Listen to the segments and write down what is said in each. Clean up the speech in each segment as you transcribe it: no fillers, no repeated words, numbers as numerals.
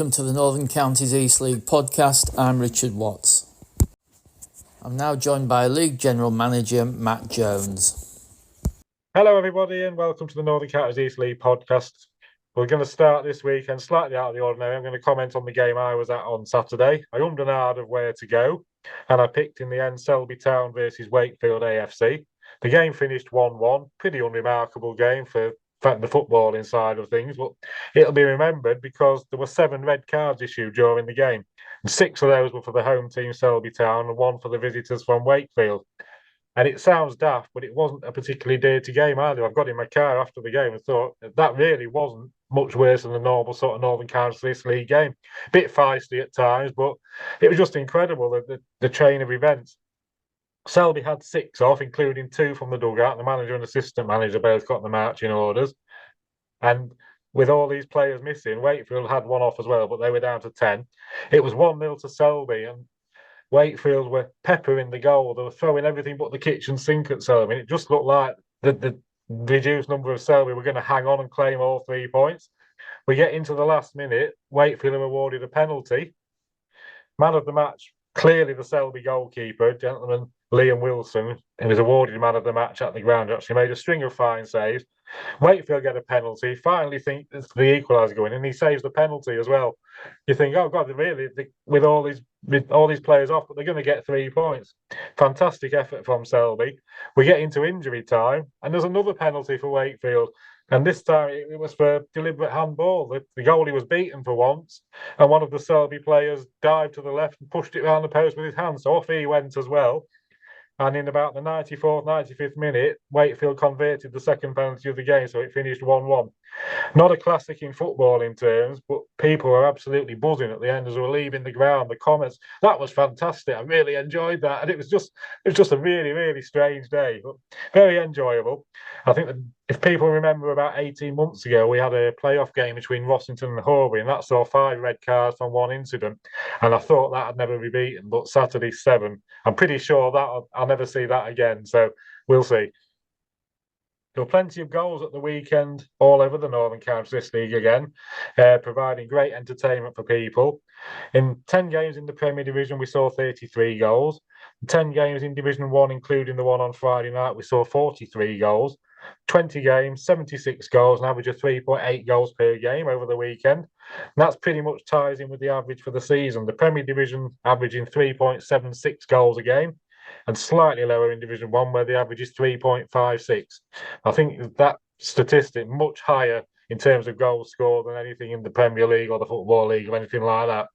welcome to the Northern Counties East League podcast. I'm Richard Watts. I'm now joined by League General Manager Matt Jones. Hello everybody and welcome to the Northern Counties East League podcast. We're going to start this weekend slightly out of the ordinary. I'm going to comment on the game I was at on Saturday. I ummed and ahed of where to go, and I picked in the end Selby Town versus Wakefield AFC. The game finished 1-1, pretty unremarkable game for the footballing side of things, but it'll be remembered because there were 7 red cards issued during the game, and 6 of those were for the home team Selby Town and 1 for the visitors from Wakefield. And it sounds daft, but it wasn't a particularly dirty game either. I've got in my car after the game and thought that really wasn't much worse than the normal sort of Northern Counties East League game. Bit feisty at times, but it was just incredible, the train of events. Selby had 6 off, including 2 from the dugout. The manager and assistant manager both got the marching orders. And with all these players missing, Wakefield had 1 off as well, but they were down to 10. It was 1-0 to Selby, and Wakefield were peppering the goal. They were throwing everything but the kitchen sink at Selby. It just looked like the reduced number of Selby were going to hang on and claim all 3 points. We get into the last minute. Wakefield are awarded a penalty. Man of the match, clearly the Selby goalkeeper, gentleman Liam Wilson, who was awarded man of the match at the ground, actually made a string of fine saves. Wakefield get a penalty, finally think it's the equaliser going, and he saves the penalty as well. You think, oh God, with all these players off, but they're going to get 3 points. Fantastic effort from Selby. We get into injury time, and there's another penalty for Wakefield. And this time it was for deliberate handball. The goalie was beaten for once, and one of the Selby players dived to the left and pushed it around the post with his hand. So off he went as well. And in about the 94th, 95th minute, Wakefield converted the second penalty of the game, so it finished 1-1. Not a classic in footballing terms, but people were absolutely buzzing at the end as we were leaving the ground. The comments, that was fantastic. I really enjoyed that. And it was just a really, really strange day, but very enjoyable. I think that if people remember about 18 months ago, we had a playoff game between Rossington and Horbury, and that saw 5 red cards from 1 incident. And I thought that would never be beaten, but Saturday 7. I'm pretty sure that I'll never see that again. So we'll see. There were plenty of goals at the weekend all over the Northern Counties East League again, providing great entertainment for people. In 10 games in the Premier Division, we saw 33 goals. In 10 games in Division 1, including the one on Friday night, we saw 43 goals. 20 games, 76 goals, an average of 3.8 goals per game over the weekend. And that's pretty much ties in with the average for the season. The Premier Division averaging 3.76 goals a game, and slightly lower in Division 1, where the average is 3.56. I think that statistic much higher in terms of goals scored than anything in the Premier League or the Football League or anything like that.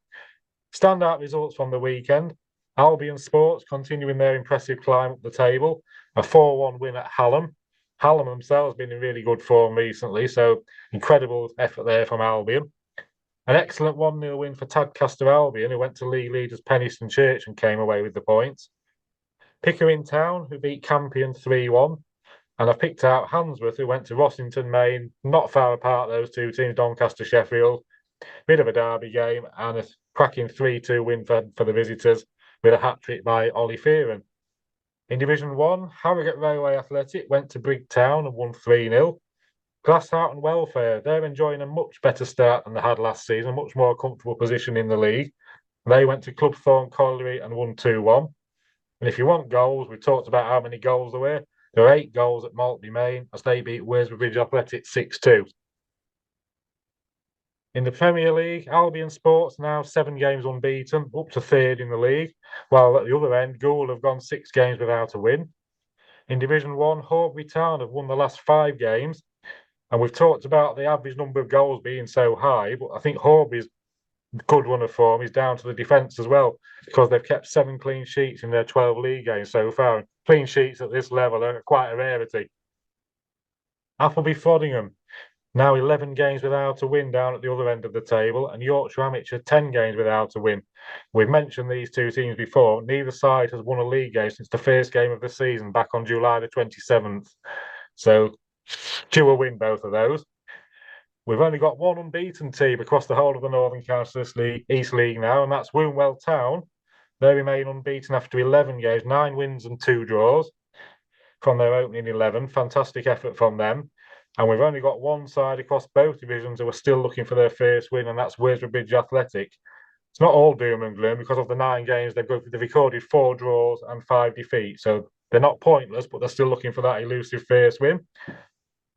Standout results from the weekend. Albion Sports continuing their impressive climb up the table. A 4-1 win at Hallam. Hallam themselves been in really good form recently, so incredible effort there from Albion. An excellent 1-0 win for Tadcaster Albion, who went to league leaders Penistone Church and came away with the points. Pickering Town, who beat Campion 3-1. And I've picked out Handsworth, who went to Rossington Main, not far apart, those two teams, Doncaster, Sheffield. Bit of a derby game, and a cracking 3-2 win for the visitors with a hat-trick by Ollie Fearon. In Division 1, Harrogate Railway Athletic went to Brigtown and won 3-0. Glassheart and Welfare, they're enjoying a much better start than they had last season, a much more comfortable position in the league. They went to Club Thorn Colliery and won 2-1. And if you want goals, we've talked about how many goals there were. There were 8 goals at Maltby Main as they beat Worsbridge Athletic 6-2. In the Premier League, Albion Sports now 7 games unbeaten, up to 3rd in the league, while at the other end, Gould have gone 6 games without a win. In Division 1, Horbury Town have won the last 5 games, and we've talked about the average number of goals being so high, but I think Horbury's good run of form is down to the defence as well, because they've kept 7 clean sheets in their 12 league games so far. Clean sheets at this level are quite a rarity. Appleby Frodingham, now 11 games without a win down at the other end of the table, and Yorkshire Amateur 10 games without a win. We've mentioned these two teams before. Neither side has won a league game since the first game of the season back on July the 27th. So, due a win, both of those. We've only got one unbeaten team across the whole of the Northern Counties East League now, and that's Wombwell Town. They remain unbeaten after 11 games, 9 wins and 2 draws from their opening 11. Fantastic effort from them. And we've only got one side across both divisions who are still looking for their first win, and that's Bridge Athletic. It's not all doom and gloom because of the 9 games they've recorded 4 draws and 5 defeats. So they're not pointless, but they're still looking for that elusive first win.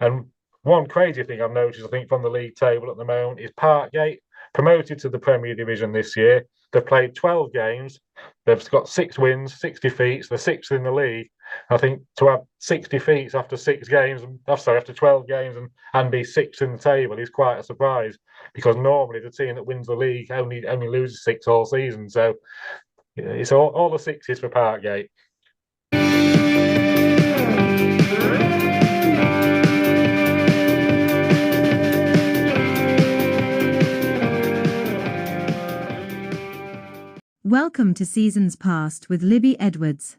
And one crazy thing I've noticed, I think, from the league table at the moment is Parkgate, promoted to the Premier Division this year. They've played 12 games. They've got 6 wins, 6 defeats. They're 6th in the league. I think to have 6 defeats after 6 games, after 12 games and be 6th in the table is quite a surprise, because normally the team that wins the league only loses 6 all season. So it's all the 6s for Parkgate. Welcome to Seasons Past with Libby Edwards.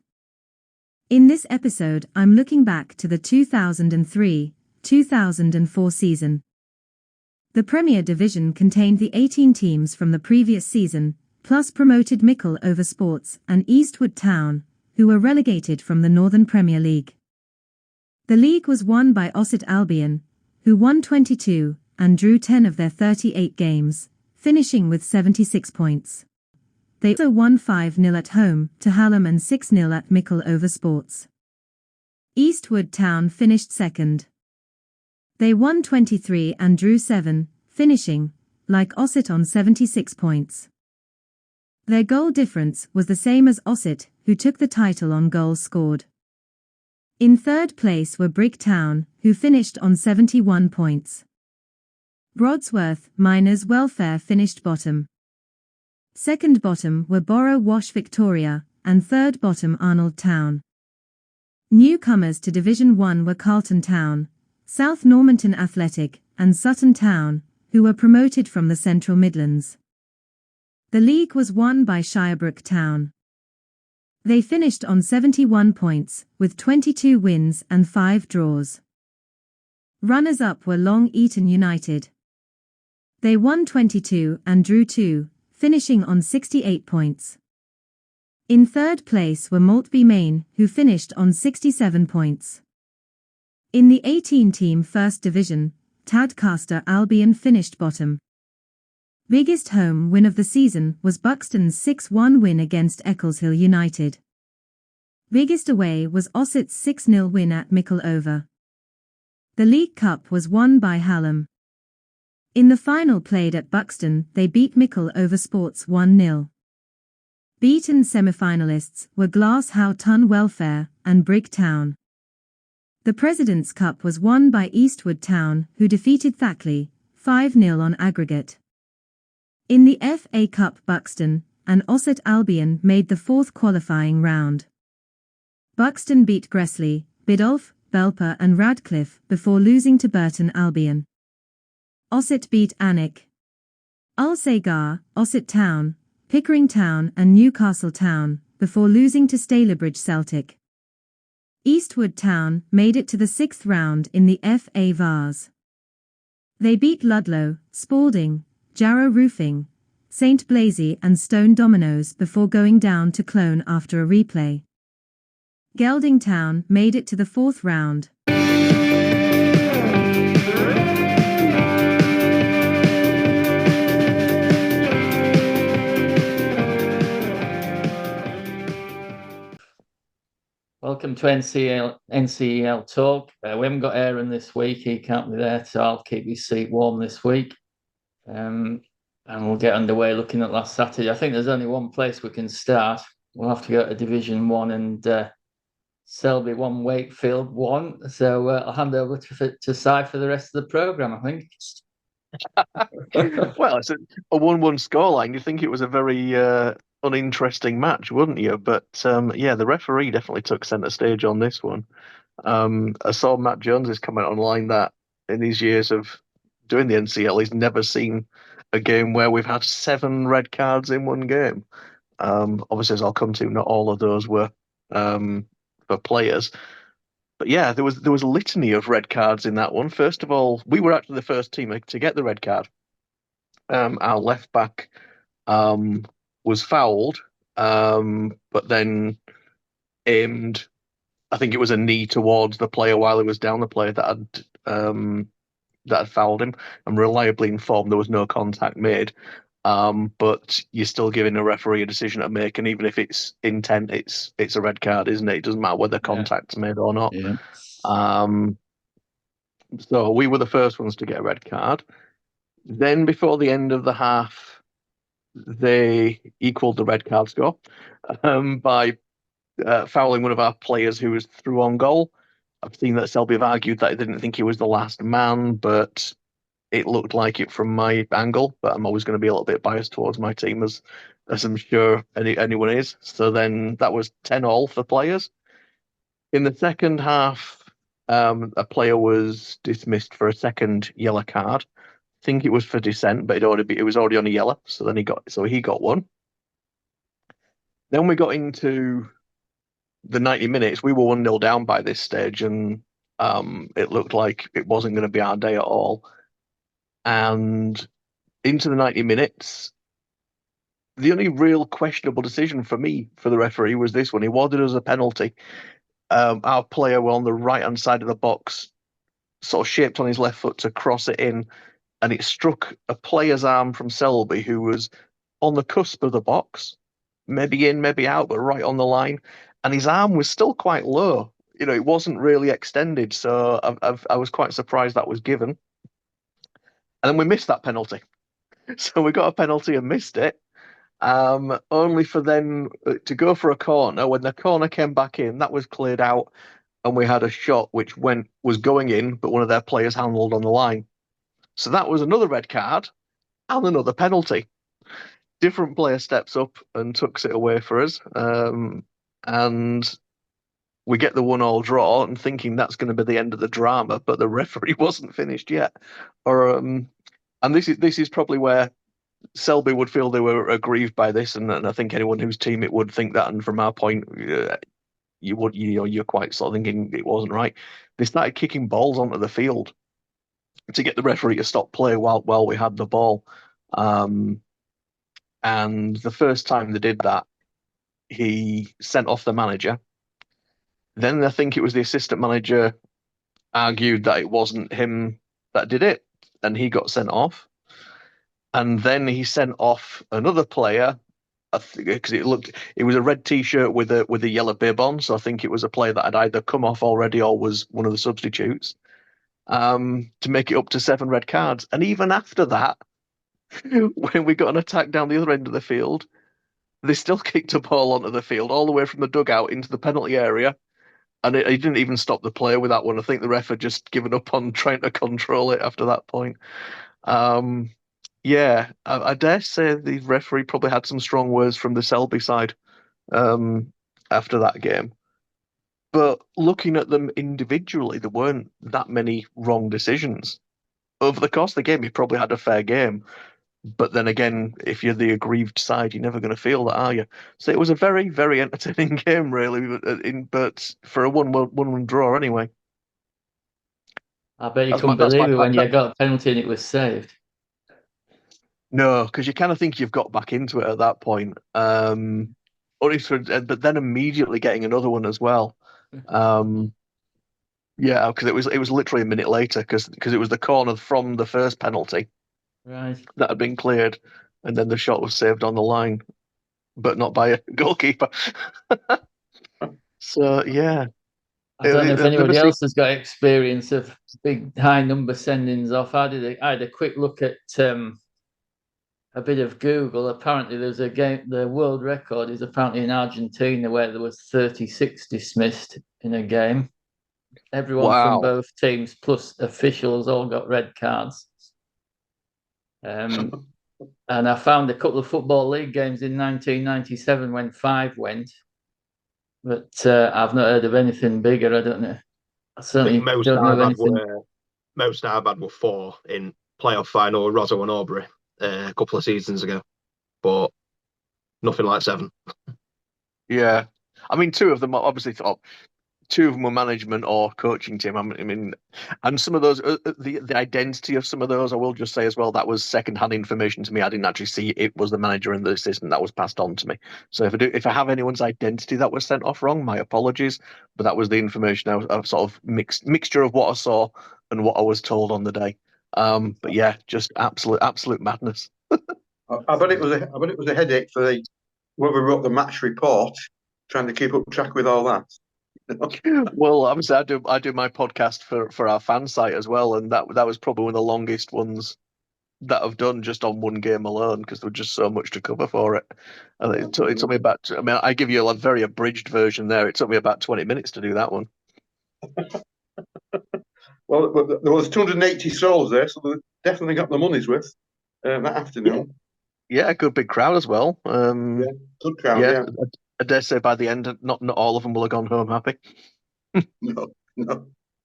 In this episode, I'm looking back to the 2003-2004 season. The Premier Division contained the 18 teams from the previous season, plus promoted Mickle over Sports and Eastwood Town, who were relegated from the Northern Premier League. The league was won by Ossett Albion, who won 22 and drew 10 of their 38 games, finishing with 76 points. They also won 5-0 at home to Hallam and 6-0 at Mickle over Sports. Eastwood Town finished second. They won 23 and drew 7, finishing, like Ossett, on 76 points. Their goal difference was the same as Ossett, who took the title on goals scored. In third place were Brigg Town, who finished on 71 points. Broadsworth Miners Welfare finished bottom. Second bottom were Borough Wash Victoria, and third bottom Arnold Town. Newcomers to Division 1 were Carlton Town, South Normanton Athletic, and Sutton Town, who were promoted from the Central Midlands. The league was won by Shirebrook Town. They finished on 71 points, with 22 wins and 5 draws. Runners-up were Long Eaton United. They won 22 and drew 2, finishing on 68 points. In third place were Maltby Main, who finished on 67 points. In the 18-team First Division, Tadcaster Albion finished bottom. Biggest home win of the season was Buxton's 6-1 win against Eccleshill United. Biggest away was Ossett's 6-0 win at Mickle over. The League Cup was won by Hallam. In the final played at Buxton, they beat Mickle over Sports 1-0. Beaten semi-finalists were Glasshouse Town Welfare and Brigg Town. The President's Cup was won by Eastwood Town, who defeated Thackley 5-0 on aggregate. In the FA Cup, Buxton and Ossett Albion made the 4th qualifying round. Buxton beat Gresley, Biddulph, Belper and Radcliffe before losing to Burton Albion. Ossett beat Alnwick, Ulsagar, Ossett Town, Pickering Town and Newcastle Town, before losing to Stalybridge Celtic. Eastwood Town made it to the 6th round in the FA Vase. They beat Ludlow, Spalding, Jarrow Roofing, St Blaise and Stone Dominoes before going down to Clone after a replay. Gelding Town made it to the 4th round. Welcome to NCEL Talk. We haven't got Aaron this week. He can't be there, so I'll keep his seat warm this week. And we'll get underway looking at last Saturday. I think there's only one place we can start. We'll have to go to Division 1 and Selby 1, Wakefield 1. So I'll hand over to Si for the rest of the programme, I think. Well, it's a 1-1 scoreline. You'd think it was a very uninteresting match, wouldn't you? But yeah, the referee definitely took centre stage on this one. I saw Matt Jones's comment online that in these years of doing the NCL, he's never seen a game where we've had 7 red cards in one game. Obviously, as I'll come to, not all of those were for players. But yeah, there was a litany of red cards in that one. First of all, we were actually the first team to get the red card. Our left back was fouled, but then aimed, I think it was a knee towards the player while he was down, the player that that had fouled him and reliably informed there was no contact made. But you're still giving a referee a decision to make, and even if it's intent, it's a red card, isn't it? It doesn't matter whether contact's made or not. Yeah. So we were the first ones to get a red card. Then before the end of the half, they equaled the red card score by fouling one of our players who was through on goal. I've seen that Selby have argued that they didn't think he was the last man, but it looked like it from my angle. But I'm always going to be a little bit biased towards my team, as I'm sure anyone is. So then that was 10-all for players. In the second half, a player was dismissed for a second yellow card. I think it was for dissent, but it was already on a yellow, so then he got one. Then we got into the 90 minutes. We were 1-0 down by this stage, and it looked like it wasn't going to be our day at all. And into the 90 minutes, the only real questionable decision for me, for the referee, was this one. He awarded us a penalty. Our player were on the right-hand side of the box, sort of shaped on his left foot to cross it in, and it struck a player's arm from Selby who was on the cusp of the box, maybe in, maybe out, but right on the line. And his arm was still quite low. It wasn't really extended, so I was quite surprised that was given. And then we missed that penalty. So we got a penalty and missed it. Only for then to go for a corner. When the corner came back in, that was cleared out, and we had a shot which was going in, but one of their players handled on the line. So that was another red card and another penalty. Different player steps up and tucks it away for us. And we get the 1-1 draw and thinking that's going to be the end of the drama, but the referee wasn't finished yet. And this is probably where Selby would feel they were aggrieved by this, and I think anyone whose team it would think that. And from our point, you're quite sort of thinking it wasn't right. They started kicking balls onto the field to get the referee to stop play while we had the ball. And the first time they did that, he sent off the manager. Then I think it was the assistant manager argued that it wasn't him that did it, and he got sent off. And then he sent off another player, because it was a red T-shirt with a yellow bib on, so I think it was a player that had either come off already or was one of the substitutes, to make it up to 7 red cards. And even after that, when we got an attack down the other end of the field, they still kicked a ball onto the field all the way from the dugout into the penalty area, and he didn't even stop the player with that one. I think the ref had just given up on trying to control it after that point. Yeah, I dare say the referee probably had some strong words from the Selby side after that game. But looking at them individually, there weren't that many wrong decisions. Over the course of the game, he probably had a fair game. But then again, if you're the aggrieved side, you're never going to feel that, are you? So it was a very, very entertaining game, really, but for a 1-1 draw anyway. I bet you couldn't believe it when you got a penalty and it was saved. No, because you kind of think you've got back into it at that point. But then immediately getting another one as well. Yeah, because it was literally a minute later, because it was the corner from the first penalty, right, that had been cleared, and then the shot was saved on the line, but not by a goalkeeper. So yeah, I don't know if anybody else has got experience of big high number sendings off. I had a quick look at a bit of Google. Apparently, there's a game. The world record is apparently in Argentina, where there was 36 dismissed in a game. Everyone from both teams plus officials all got red cards. And I found a couple of Football League games in 1997 when 5 went, but I've not heard of anything bigger. I don't know. I certainly don't know of anything. Most I've had were 4 in playoff final with Rosso and Aubrey a couple of seasons ago, but nothing like 7. Yeah, I mean, 2 of them are obviously two of them were management or coaching team. I mean, and some of those, the identity of some of those, I will just say as well, that was second-hand information to me. I didn't actually see it was the manager and the assistant that was passed on to me. So if I have anyone's identity that was sent off wrong, my apologies. But that was the information I sort of mixture of what I saw and what I was told on the day. But yeah, just absolute madness. I bet it was a headache for whoever wrote the match report, trying to keep up track with all that. Well, obviously, I do my podcast for our fan site as well, and that was probably one of the longest ones that I've done just on one game alone because there was just so much to cover for it. And it took me about. I mean, I give you a very abridged version there. It took me about 20 minutes to do that one. Well, there was 280 souls there, so they definitely got the money's worth that afternoon. Yeah, good big crowd as well. Good crowd. Yeah. I dare say by the end, not all of them will have gone home happy. No,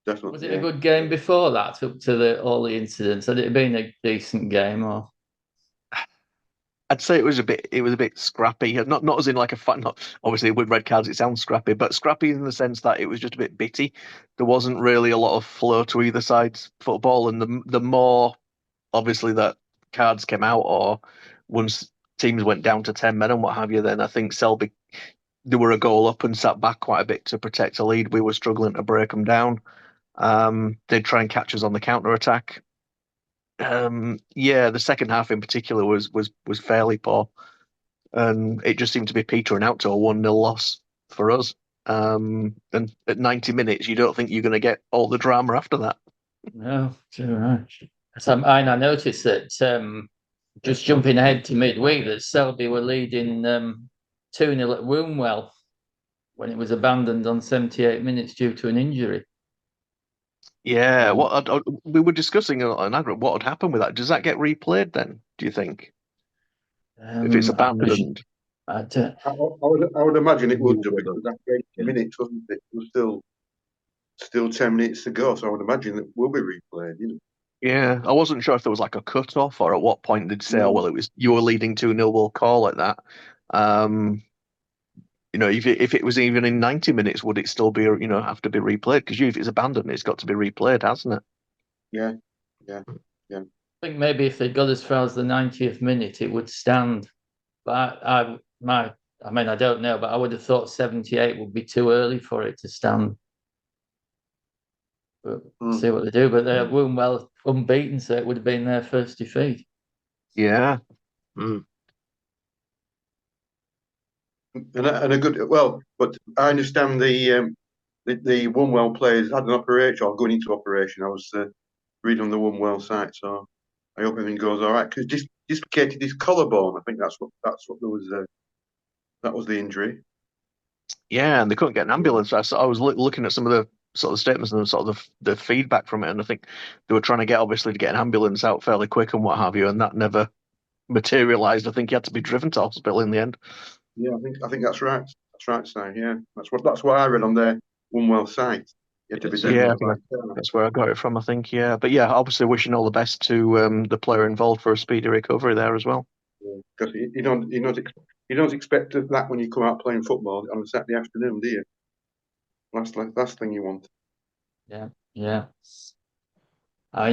definitely. Was it a good game before that, up to all the incidents? Had it been a decent game, or? I'd say it was a bit scrappy. Not as in like a fight. Not obviously with red cards it sounds scrappy, but scrappy in the sense that it was just a bit bitty. There wasn't really a lot of flow to either side's football, and the more obviously that cards came out, or once teams went down to 10 men and what have you, then I think Selby they were a goal up and sat back quite a bit to protect a lead. We were struggling to break them down. They'd try and catch us on the counter attack. The second half in particular was fairly poor, and it just seemed to be petering out to a 1-0 loss for us. And at 90 minutes, you don't think you're going to get all the drama after that. No, too right. I noticed that just jumping ahead to midweek, that Selby were leading 2-0 at Wombwell when it was abandoned on 78 minutes due to an injury. Yeah, we were discussing on aggregate what would happen with that. Does that get replayed then? Do you think if it's abandoned? I would imagine it would do because after 80 minutes, wasn't it? It was still 10 minutes to go, so I would imagine it will be replayed. Yeah, I wasn't sure if there was like a cut off or at what point they'd say, "Oh, well, it was you were leading 2-0, we'll call it that." If it was even in 90 minutes, would it still be, have to be replayed? Because if it's abandoned, it's got to be replayed, hasn't it? Yeah. I think maybe if they got as far as the 90th minute, it would stand. But I don't know, but I would have thought 78 would be too early for it to stand. But see what they do. But they're Wombwell unbeaten, so it would have been their first defeat. Yeah. And a good but I understand the Wombwell players had an operation or going into operation. I was reading on the Wombwell site, so I hope everything goes all right. Because dislocated his collarbone. I think that's what there was. That was the injury. Yeah, and they couldn't get an ambulance. I was looking at some of the sort of statements and sort of the feedback from it, and I think they were trying to get an ambulance out fairly quick and what have you, and that never materialized. I think he had to be driven to hospital in the end. Yeah, I think that's right. That's right, Si. Yeah, that's what I read on their Wombwell site. You had to be driven. That's where I got it from. I think. Yeah, but yeah, obviously wishing all the best to the player involved for a speedy recovery there as well. Because you don't expect that when you come out playing football on a Saturday afternoon, do you? Last thing you want. Yeah.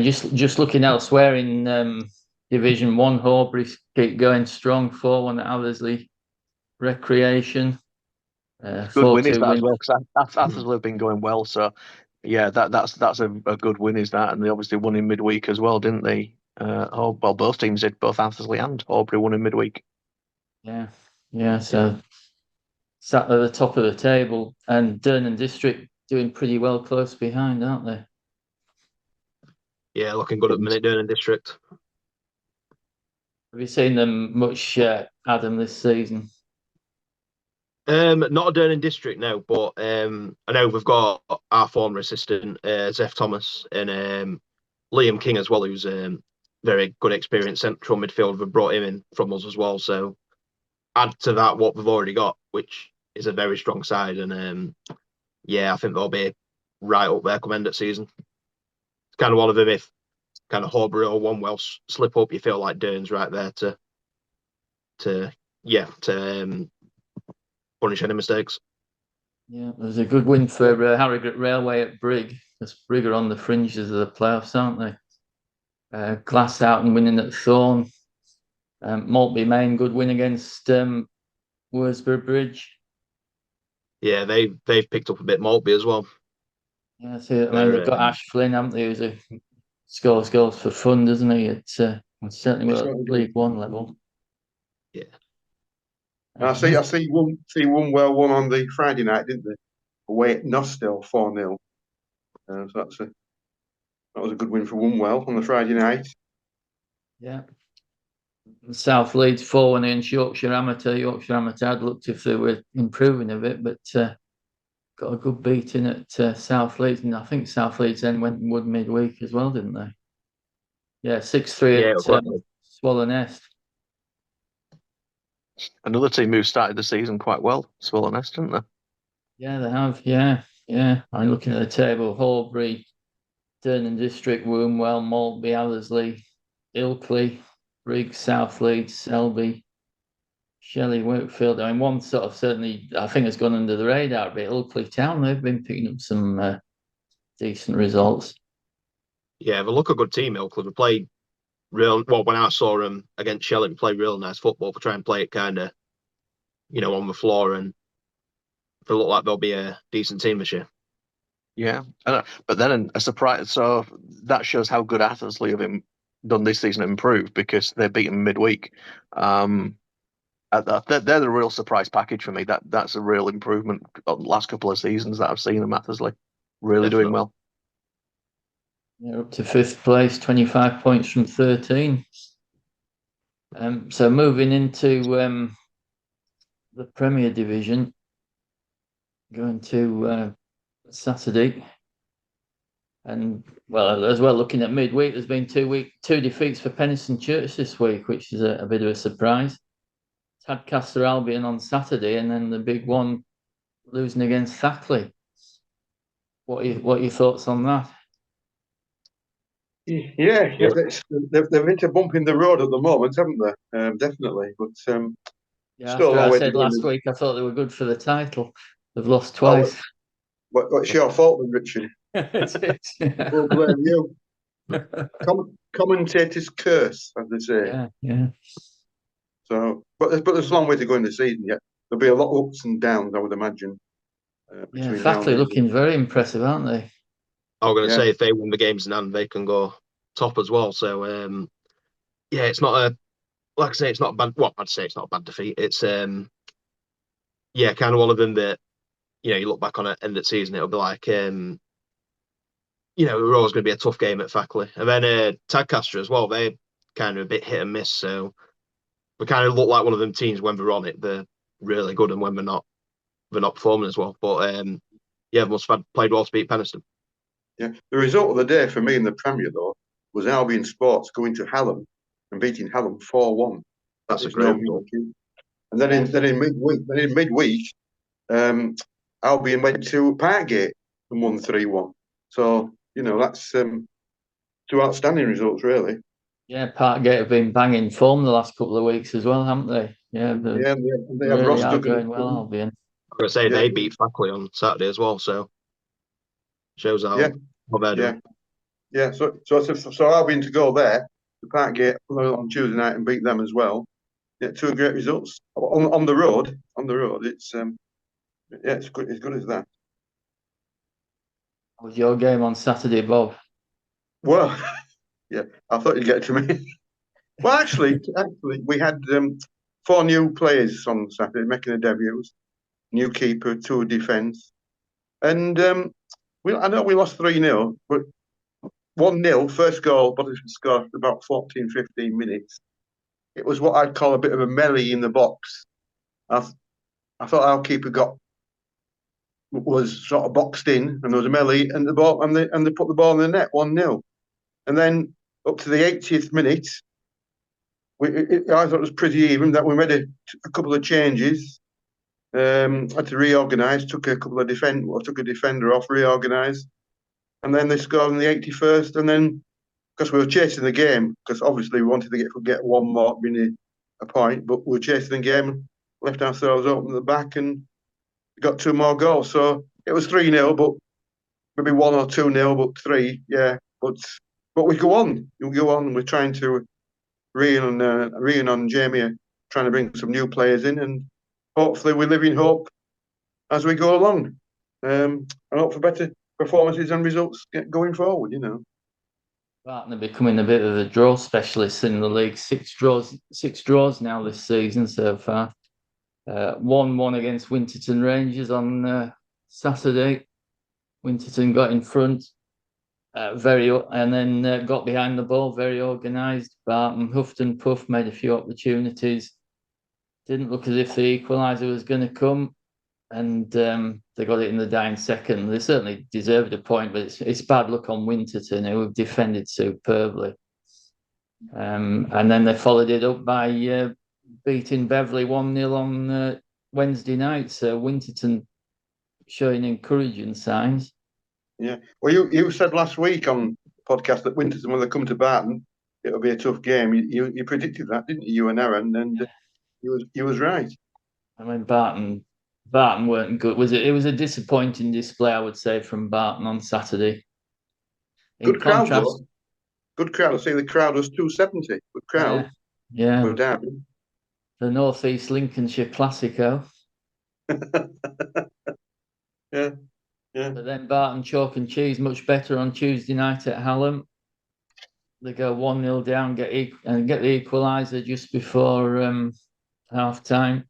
Just looking elsewhere in Division 1, Horbury keep going strong, 4-1 at Allersley Recreation. Good win is that as well, because Athersley have been going well. So yeah, that's a good win is that, and they obviously won in midweek as well, didn't they? Both teams did. Both Athersley and Horbury won in midweek. Yeah. So sat at the top of the table, and Durnan District doing pretty well close behind, aren't they? Yeah, looking good at the minute, Durnan District. Have you seen them much, Adam, this season? Not a Durnan District, no, but I know we've got our former assistant, Zeph Thomas, and Liam King as well, who's very good experienced central midfielder. We've brought him in from us as well, so add to that what we've already got, which is a very strong side, and I think they'll be right up there come end of season. It's kind of one of them, if kind of Horbury or Wombwell slip up, you feel like Durn's right there to punish any mistakes. Yeah, it was a good win for Harrogate Railway at Brig, because Brig are on the fringes of the playoffs, aren't they? Glass out and winning at Thorn. Maltby Main, good win against Worsborough Bridge. Yeah, they've picked up a bit Maltby as well. Yeah, so, I mean, they've got Ash Flynn, haven't they? Who's scores goals for fun, doesn't he? It's certainly at League One level. Yeah. I see one well won on the Friday night, didn't they? Away at Nostell 4-0. So that was a good win for Wombwell on the Friday night. Yeah. South Leeds 4-1 against Yorkshire Amateur. Yorkshire Amateur had looked if they were improving a bit, but got a good beating at South Leeds, and I think South Leeds then went and won midweek as well, didn't they? Yeah, 6-3 at Swallow Nest. Another team who started the season quite well, Swallow Nest, didn't they? Yeah, they have. Yeah. I'm looking at the table: Horbury, Durnan District, Wombwell, Maltby, Allersley, Ilkley, Briggs, South Leeds, Selby, Shelley, Wakefield. I mean, one sort of certainly I think has gone under the radar a bit. Ilkley Town, they've been picking up some decent results. Yeah, they look a good team, Ilkley. They played real well when I saw them against Shelley. They played real nice football. They try and play it kind of, on the floor, and they look like they'll be a decent team this year. Yeah, but then a surprise. So that shows how good Athersley have done this season, improved, because they're beaten midweek. They're the real surprise package for me. That's a real improvement on the last couple of seasons that I've seen them. Athersley really Definitely. doing well. They're up to 5th place, 25 points from 13. So moving into the Premier Division, going to Saturday. And well, as well, looking at midweek, there's been 2 defeats for Penistone Church this week, which is a bit of a surprise. Tadcaster Albion on Saturday, and then the big one losing against Thackley. What are your thoughts on that? Yeah, they've hit a bump in the road at the moment, haven't they? Definitely, but yeah. still After a long I way said to last go. week, I thought they were good for the title. They've lost twice. What's your fault, then, Richard? We'll blame you. Commentator's curse, as they say. Yeah. So, but there's a long way to go in the season yet. There'll be a lot of ups and downs, I would imagine. Yeah, Thackley looking very impressive, aren't they? I was going to say, if they win the games in hand, they can go top as well. So, yeah, it's not like I say, it's not a bad. Well, I'd say it's not a bad defeat. It's yeah, kind of one of them that you look back on it end of the season, it'll be like we're always going to be a tough game at Thackley, and then Tadcaster as well. They're kind of a bit hit and miss, so we kind of look like one of them teams when they're on it, they're really good, and when they're not performing as well. But yeah, they must have played well to beat Penistone. Yeah, the result of the day for me in the Premier though was Albion Sports going to Hallam and beating Hallam 4-1. That's a great result. And then in midweek, Albion went to Parkgate and won 3-1. So that's 2 outstanding results, really. Yeah, Parkgate have been banging form the last couple of weeks as well, haven't they? Yeah, they have really Ross are Duggan. going well, Albion. I'm going to say they beat Thackley on Saturday as well, so shows how they're doing. Yeah, so Albion to go there to Parkgate on Tuesday night and beat them as well. Yeah, 2 great results on the road. On the road, it's it's good as that. How was your game on Saturday, Bob? Well, yeah, I thought you'd get to me. Well, actually, we had 4 new players on Saturday making their debuts. New keeper, 2 defence, and I know we lost 3-0, but 1-0, first goal, but it scored about 14, 15 minutes. It was what I'd call a bit of a melee in the box. I thought our keeper was sort of boxed in, and there was a melee, and the ball, and they put the ball in the net, 1-0, and then up to the 80th minute, I thought it was pretty even. That we made a couple of changes. Had to reorganise. Took a defender off, reorganised, and then they scored in the 81st. And then, because we were chasing the game, because obviously we wanted to get one more, being a point, but we were chasing the game, left ourselves open at the back, and got 2 more goals. So it was 3-0, but maybe 1 or 2-0, but 3, yeah. But we go on. We go on. We're trying to reel on Jamie, trying to bring some new players in, and hopefully we live in hope as we go along. And hope for better performances and results going forward. Barton are becoming a bit of a draw specialist in the league. 6 draws now this season so far. 1-1 against Winterton Rangers on Saturday. Winterton got in front, and then got behind the ball, very organised. Barton huffed and puffed, made a few opportunities. Didn't look as if the equaliser was going to come, and they got it in the dying second. They certainly deserved a point, but it's bad luck on Winterton, who have defended superbly. And then they followed it up by beating Beverley 1-0 on Wednesday night. So Winterton showing encouraging signs. Yeah. Well, you said last week on the podcast that Winterton, when they come to Barton, it'll be a tough game. You predicted that, didn't you, and Aaron? And you was right. I mean, Barton weren't good. It was a disappointing display, I would say, from Barton on Saturday. Good crowd, though. Good crowd. I say the crowd was 270. Good crowd. Yeah. No doubt. The North East Lincolnshire Classico. Yeah. But then Barton chalk and cheese much better on Tuesday night at Hallam. They go 1-0 down, get the equaliser just before half time,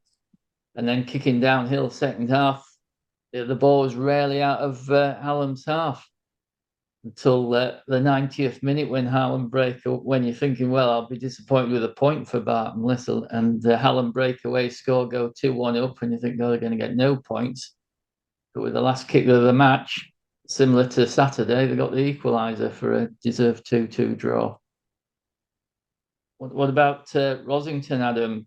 and then kicking downhill second half. The ball was rarely out of Hallam's half until the 90th minute when Hallam break. When you're thinking, well, I'll be disappointed with a point for Barton Little, and the Hallam breakaway score go 2-1 up, and you think, oh, they're going to get no points. But with the last kick of the match, similar to Saturday, they got the equaliser for a deserved 2-2 draw. What about Rosington, Adam?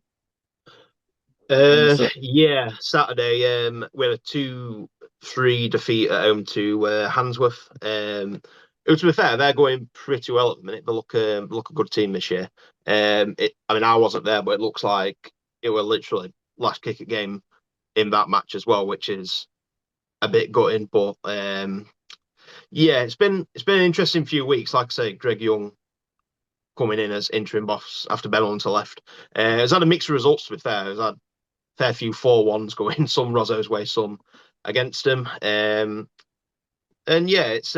Yeah, Saturday we had a 2-3 defeat at home to Handsworth. To be fair, they're going pretty well at the minute. They look a good team this year. I mean, I wasn't there, but it looks like it was literally last kick of game in that match as well, which is a bit gutting. But yeah, it's been an interesting few weeks. Like I say, Greg Young coming in as interim boss after Ben Hunter left. It's had a mix of results, to be fair. It's had a fair few 4-1s going, some Rozzo's way, some against him. And yeah, it's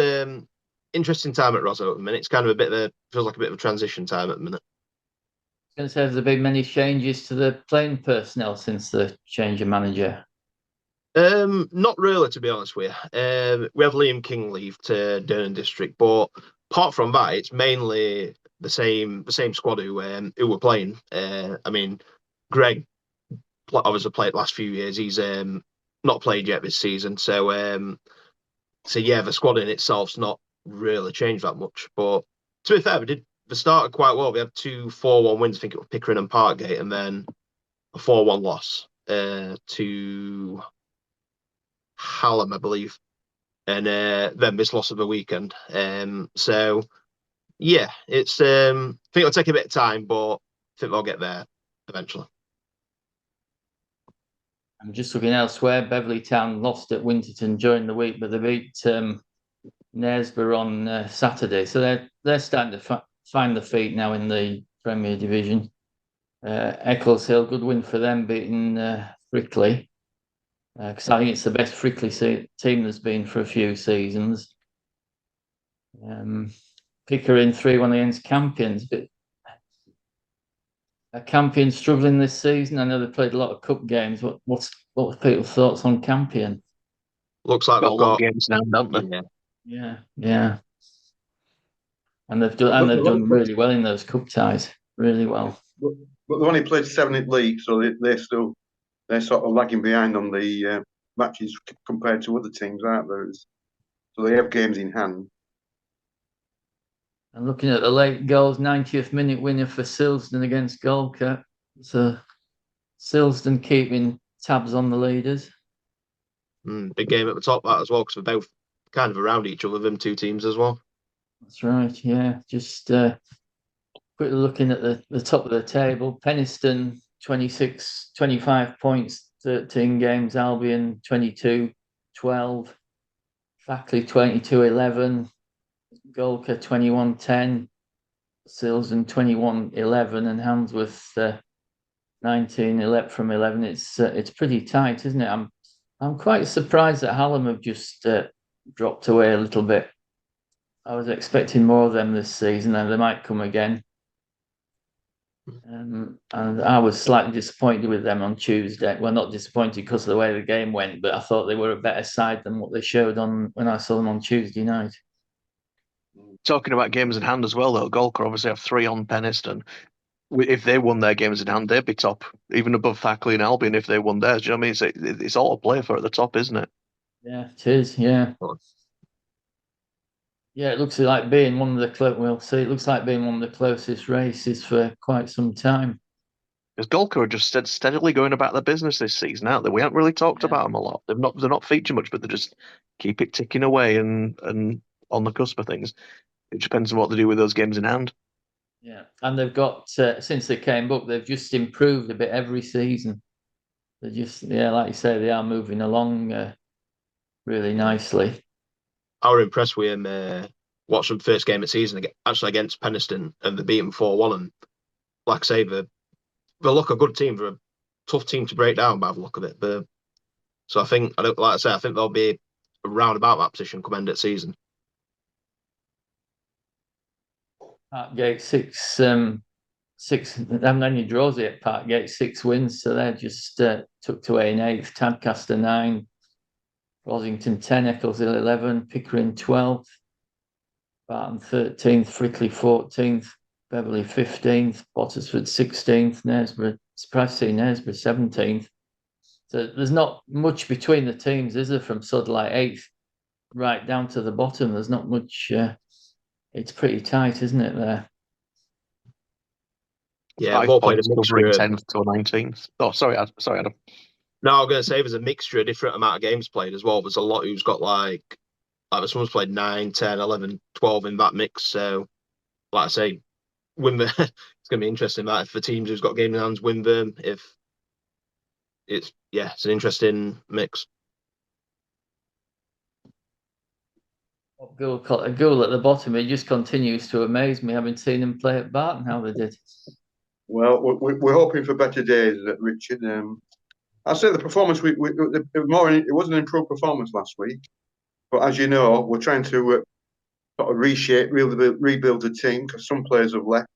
interesting time at Rozzo at the minute. It's kind of feels like a bit of a transition time at the minute. I was going to say, has there been many changes to the playing personnel since the change of manager? Not really, to be honest with you. We have Liam King leave to Durham District, but apart from that, it's mainly the same squad who were playing. I mean, Greg obviously played the last few years. He's not played yet this season, so yeah, the squad in itself's not really changed that much. But to be fair, they started quite well. We had 2 4-1 wins. I think it was Pickering and Parkgate, and then a 4-1 loss to Hallam, I believe, and then this loss of the weekend. So yeah, it's I think it'll take a bit of time, but I think they'll get there eventually. I'm just looking elsewhere. Beverley Town lost at Winterton during the week, but they beat Knaresborough on Saturday, so they're starting to find the feet now in the Premier Division. Eccleshill, good win for them, beating Frickley. Because I think it's the best Frickley team there's been for a few seasons. Pickering 3-1 against Campions, but Campion struggling this season. I know they played a lot of cup games. What's people's thoughts on Campion? Looks like Got a they've lot got of games now, don't they? Yeah. And they've done really well in those cup ties. Really well. But they've only played 7 in league, so they're sort of lagging behind on the matches compared to other teams, aren't they? So they have games in hand. And looking at the late goals, 90th minute winner for Silsden against Golka. So Silsden keeping tabs on the leaders. Big game at the top, that as well, because we're both kind of around each other, them two teams as well. That's right, yeah. Just quickly looking at the top of the table. Penistone, 25 points 13 games, Albion 22-12, Fackley 22-11, Golka 21-10, Silson 21-11, and Handsworth 19-11 from 11. It's pretty tight, isn't it? I'm quite surprised that Hallam have just dropped away a little bit. I was expecting more of them this season, and they might come again. And I was slightly disappointed with them on Tuesday. Well, not disappointed because of the way the game went, but I thought they were a better side than what they showed when I saw them on Tuesday night. Talking about games in hand as well, though, Golker obviously have 3 on Penistone. If they won their games in hand, they'd be top, even above Fackley and Albion if they won theirs. Do you know what I mean? It's all to play for at the top, isn't it? Yeah, it is. Yeah. Yeah, it looks like being one of the we'll see. It looks like being one of the closest races for quite some time. Because Golka are just steadily going about their business this season, aren't they? We haven't really talked about them a lot. They're not featured much, but they just keep it ticking away and on the cusp of things. It depends on what they do with those games in hand. Yeah, and they've got since they came up, they've just improved a bit every season. They just, like you say, they are moving along really nicely. I was impressed with him watching the first game of the season actually against Penistone, and they beat them 4-1. And like I say, they look a good team. They're a tough team to break down by the look of it. But so I think I think they'll be around about that position come end of the season. Parkgate 6, haven't any draws yet. Parkgate 6 wins, so they're just tucked away in 8th. Tadcaster 9, Rosington 10, Eccleshill 11, Pickering 12th, Barton 13th, Frickley 14th, Beverley 15th, Bottisford 16th, Knaresborough, surprised to see Knaresborough 17th. So there's not much between the teams, is there, from sort of like 8th right down to the bottom? There's not much. It's pretty tight, isn't it, there? Yeah, they've all played a mixture. 10th to 19th. Oh, sorry, Adam. No, I'm going to say there's a mixture, a different amount of games played as well. There's a lot who's got like someone's played 9, 10, 11, 12 in that mix. So, like I say, win it's going to be interesting that if the teams who's got game in hands win them, if it's an interesting mix. A goal at the bottom, it just continues to amaze me, having seen them play at Barton, how they did. Well, we're hoping for better days, Richard. I'll say the performance, it was an improved performance last week. But as you know, we're trying to sort of reshape, rebuild the team because some players have left.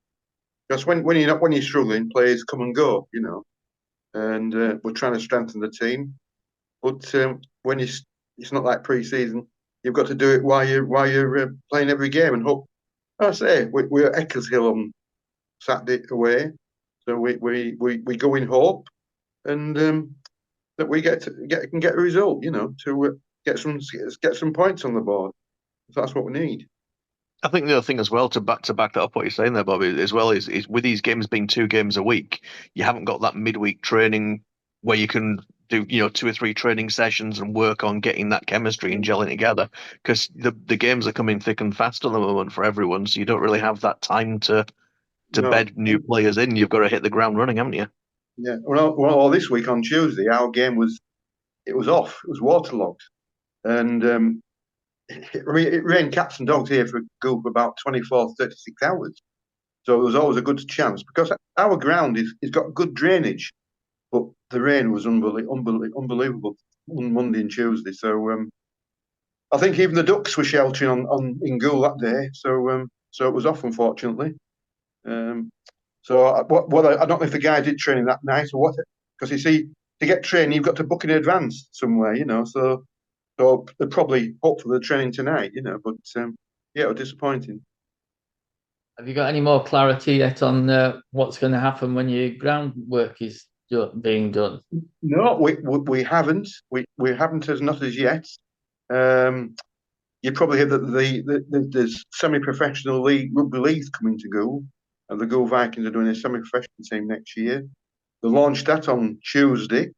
Because when you're struggling, players come and go, and we're trying to strengthen the team. But when it's not like pre-season, you've got to do it while you're playing every game and hope. I say we're at Eccleshill on Saturday away, so we go in hope and that we can get a result, to get some points on the board. That's what we need. I think the other thing as well to back that up what you're saying there, Bobby, as well is with these games being 2 games a week, you haven't got that midweek training where you can do 2 or 3 training sessions and work on getting that chemistry and gelling together, because the games are coming thick and fast at the moment for everyone, so you don't really have that time to bed new players in. You've got to hit the ground running, haven't you? Yeah. Well, this week on Tuesday, our game was off. It was waterlogged, and it rained cats and dogs here for about 24, 36 hours. So there was always a good chance because our ground is got good drainage, but the rain was unbelievable on Monday and Tuesday. So I think even the ducks were sheltering in Goole that day. So it was off, unfortunately. So I don't know if the guy did training that night or what, because you see, to get training, you've got to book in advance somewhere, So they're probably hopeful they're training tonight, But it was disappointing. Have you got any more clarity yet on what's going to happen when your groundwork is being done? No, we haven't. We haven't as yet. You probably hear that there's semi-professional rugby league coming to Goole, and the Goole Vikings are doing a semi-professional team next year. They launched that on Tuesday.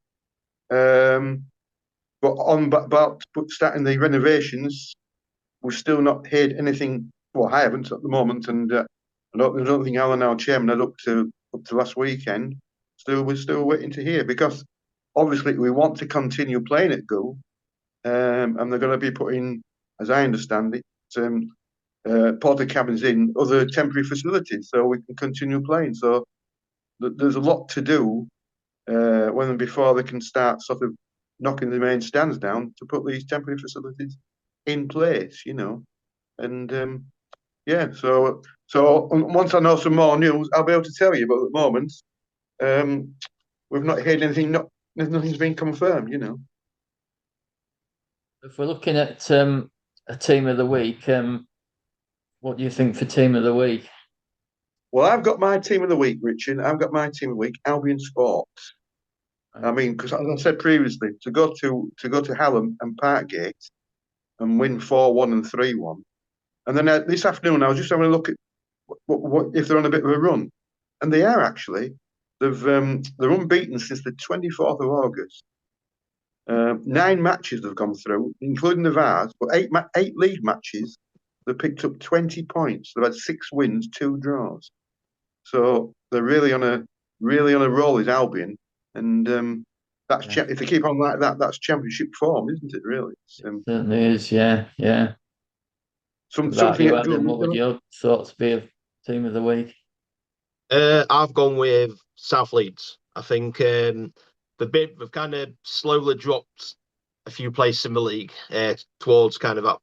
But starting the renovations, we've still not heard anything. Well, I haven't at the moment, and I don't think Alan, our chairman, had up to last weekend. We're still waiting to hear, because obviously we want to continue playing at Goole, and they're going to be putting, as I understand it, porter cabins in other temporary facilities so we can continue playing. So there's a lot to do before they can start sort of knocking the main stands down to put these temporary facilities in place, And so once I know some more news, I'll be able to tell you. But at the moment, we've not heard anything. Nothing's been confirmed. If we're looking at a team of the week, what do you think for team of the week? Well, I've got my team of the week, Richard. I've got my team of the week, Albion Sports. I mean, because as I said previously, to go to Hallam and Parkgate and win 4-1 and 3-1, and then this afternoon I was just having a look at what if they're on a bit of a run, and they are actually. They're unbeaten since the 24th of August. 9 matches they've gone through, including the Vars, but 8 league matches. They picked up 20 points. They've had 6 wins, 2 draws. So they're really on a roll. Is Albion, and if they keep on like that, that's championship form, isn't it? Really, Certainly is. Yeah. Something. You, Adam, what would your thoughts be of team of the week? I've gone with South Leeds. I think they've kind of slowly dropped a few places in the league towards kind of up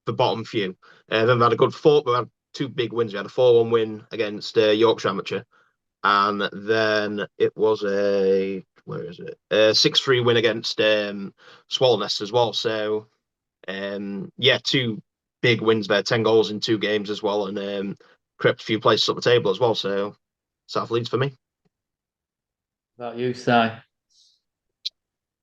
the bottom few. Then we had a good we had 2 big wins. We had a 4-1 win against Yorkshire Amateur, and then it was a 6-3 win against Swallownest as well. So 2 big wins there, 10 goals in 2 games as well, and crept a few places up the table as well. So South Leeds for me. About you, Si?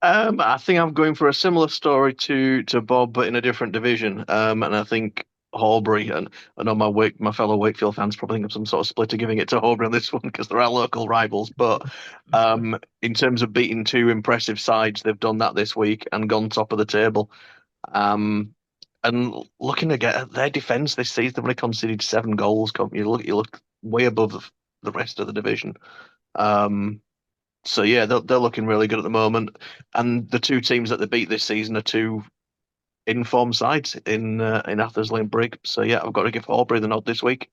I think I'm going for a similar story to Bob, but in a different division. And I think Horbury, and I know my fellow Wakefield fans probably think of some sort of splitter giving it to Horbury on this one because they're our local rivals. But in terms of beating 2 impressive sides, they've done that this week and gone top of the table. And looking at their defence this season, they've only conceded 7 goals. You look way above the rest of the division. So yeah, they're looking really good at the moment. And the 2 teams that they beat this season are 2 in-form sides in Athersley and Brigg. So yeah, I've got to give Horbury the nod this week.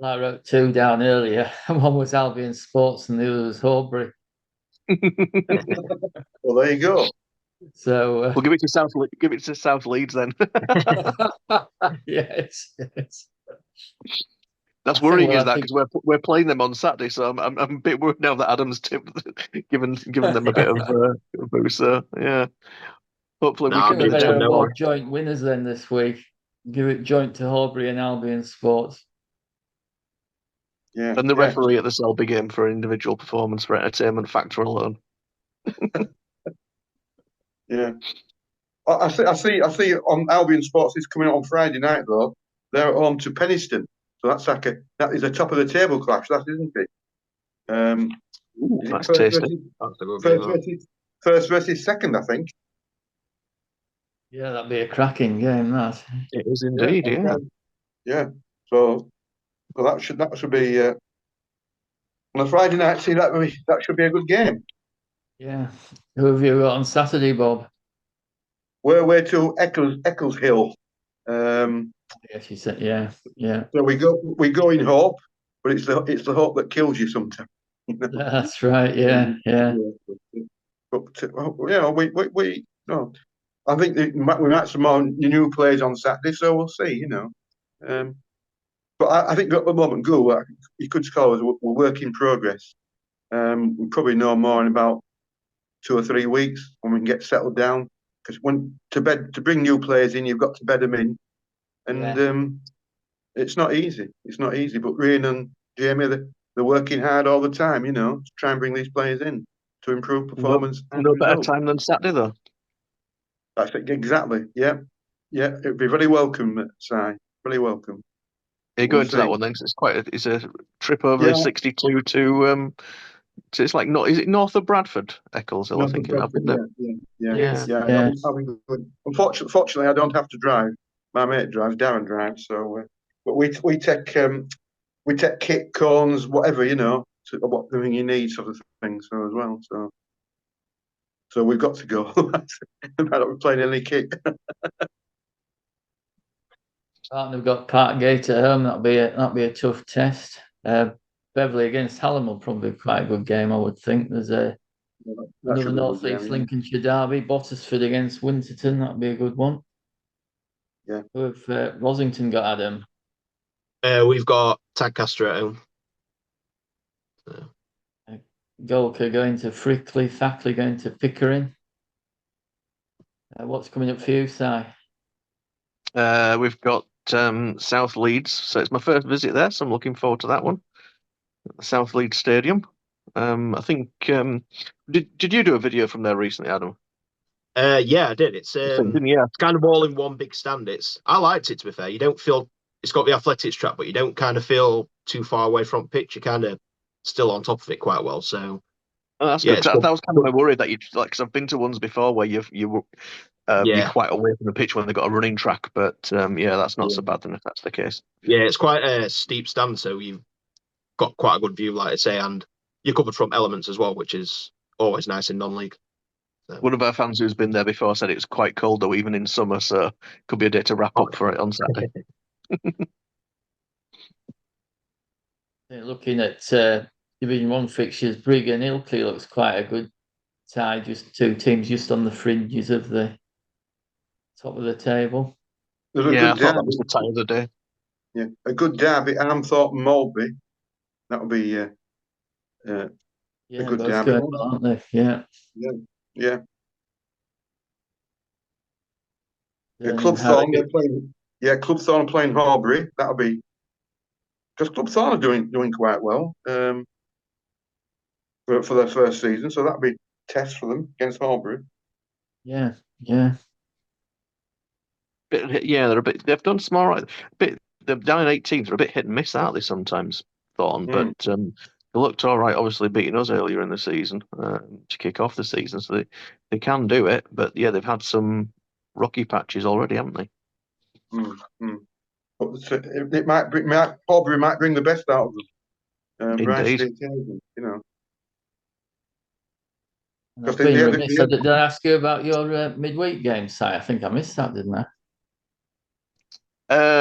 I wrote 2 down earlier. One was Albion Sports and the other was Horbury. Well, there you go. So we'll give it to South Leeds then. yes. That's worrying, is that because we're playing them on Saturday, so I'm a bit worried now that Adam's given them a bit of a boost. So yeah, hopefully we can do more joint winners then this week. Give it joint to Horbury and Albion Sports. Yeah, and the referee at the Selby game for individual performance for entertainment factor alone. Yeah, I see. On Albion Sports, it's coming out on Friday night though. They're at home to Penistone, so that is a top of the table clash, that isn't it? That's tasty. First versus second, I think. Yeah, that'd be a cracking game. That it is indeed. Yeah. So that should be on a Friday night. See, that should be a good game. Yeah. Who have you got on Saturday, Bob? We're to Eccles Hill. Yes, you said, yeah. So we go in hope, but it's the hope that kills you sometimes. That's right. Yeah. But we I think we might have some more new players on Saturday, so we'll see. But I think at the moment, Goole, he could score as we're work in progress. We probably know more in about 2 or 3 weeks when we can get settled down. Because to bring new players in, you've got to bed them in, and it's not easy. It's not easy. But Rian and Jamie, they're working hard all the time, to try and bring these players in to improve performance. No better time than Saturday, though. That's it, exactly. Yeah. It'd be very welcome, Si. Very welcome. Are you going to that one then? Because it's a trip over the 62 to so it's like is it north of Bradford, Eccles Hill? I think. Yeah. Unfortunately, I don't have to drive. My mate drives. Darren drives. So, but we take kit, cones, whatever, everything you need, sort of thing. So as well, so we've got to go. Might not be playing any kit. Right, they've got Parkgate at home. That'll be a tough test. Beverley against Hallam will probably be quite a good game, I would think. There's another North East Lincolnshire derby. Bottisford against Winterton. That'll be a good one. Yeah. With Rosington got Adam. We've got Tadcaster at home. Golka going to Frickley. Thackley going to Pickering. What's coming up for you, Si? We've got South Leeds, so it's my first visit there, so I'm looking forward to that one. South Leeds Stadium. I think did you do a video from there recently, Adam? Yeah, I did. It's it's kind of all in one big stand. I liked it, to be fair. You don't feel it's got the athletics track, but you don't kind of feel too far away from pitch. You're kind of still on top of it quite well. So that's good. That was kind of my worry that you like, because I've been to ones before where you're quite away from the pitch when they've got a running track, but that's not so bad then if that's the case. Yeah, it's quite a steep stand, so you've got quite a good view, like I say, and you're covered from elements as well, which is always nice in non-league. So. One of our fans who's been there before said it was quite cold though, even in summer, so could be a day to wrap up for it on Saturday. Looking at Division 1 fixtures, Brigg and Ilkley looks quite a good tie, just two teams just on the fringes of the top of the table. I thought that was the tie of the day. Yeah, a good derby, Armthorpe and Maltby. That'll be a good derby, aren't they? Yeah. Clubthorne, they're playing. Yeah, Clubthorne are playing Horbury. That'll be because Clubthorne are doing quite well for their first season, so that'll be a test for them against Horbury. Yeah. They're a bit. They've done some all right. They're down in 8 teams. They're a bit hit and miss, aren't they? Sometimes Thorn, but they looked all right. Obviously, beating us earlier in the season to kick off the season, so they can do it. But yeah, they've had some rocky patches already, haven't they? But Horbury might bring the best out of them. Indeed. Did I ask you about your midweek game, Si? I think I missed that, didn't I?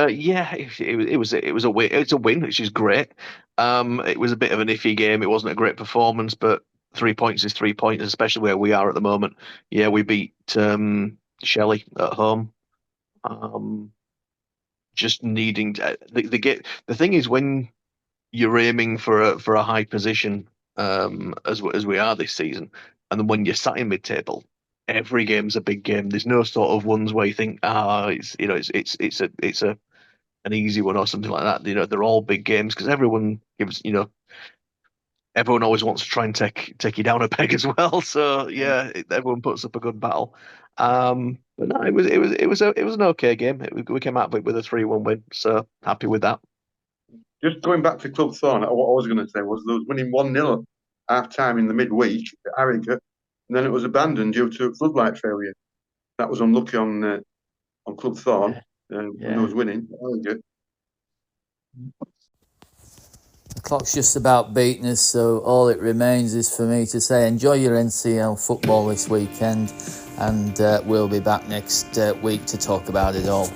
It was a win. It's a win, which is great. It was a bit of an iffy game. It wasn't a great performance, but 3 points is 3 points, especially where we are at the moment. Yeah, we beat Shelley at home. Just needing to, the thing is when you're aiming for a high position, as we are this season, and then when you're sat in mid-table, every game's a big game. There's no sort of ones where you think, it's an easy one or something like that. They're all big games because everyone gives, everyone always wants to try and take you down a peg as well. So yeah, everyone puts up a good battle. But no, it was an okay game. We came out with a 3-1 win, so happy with that. Just going back to Clubthorne, what I was going to say was they was winning 1-0 at half time in the midweek at Harrogate, and then it was abandoned due to floodlight failure. That was unlucky on Clubthorne. When they was winning at Harrogate. The clock's just about beaten us, so all it remains is for me to say enjoy your NCEL football this weekend, and we'll be back next week to talk about it all.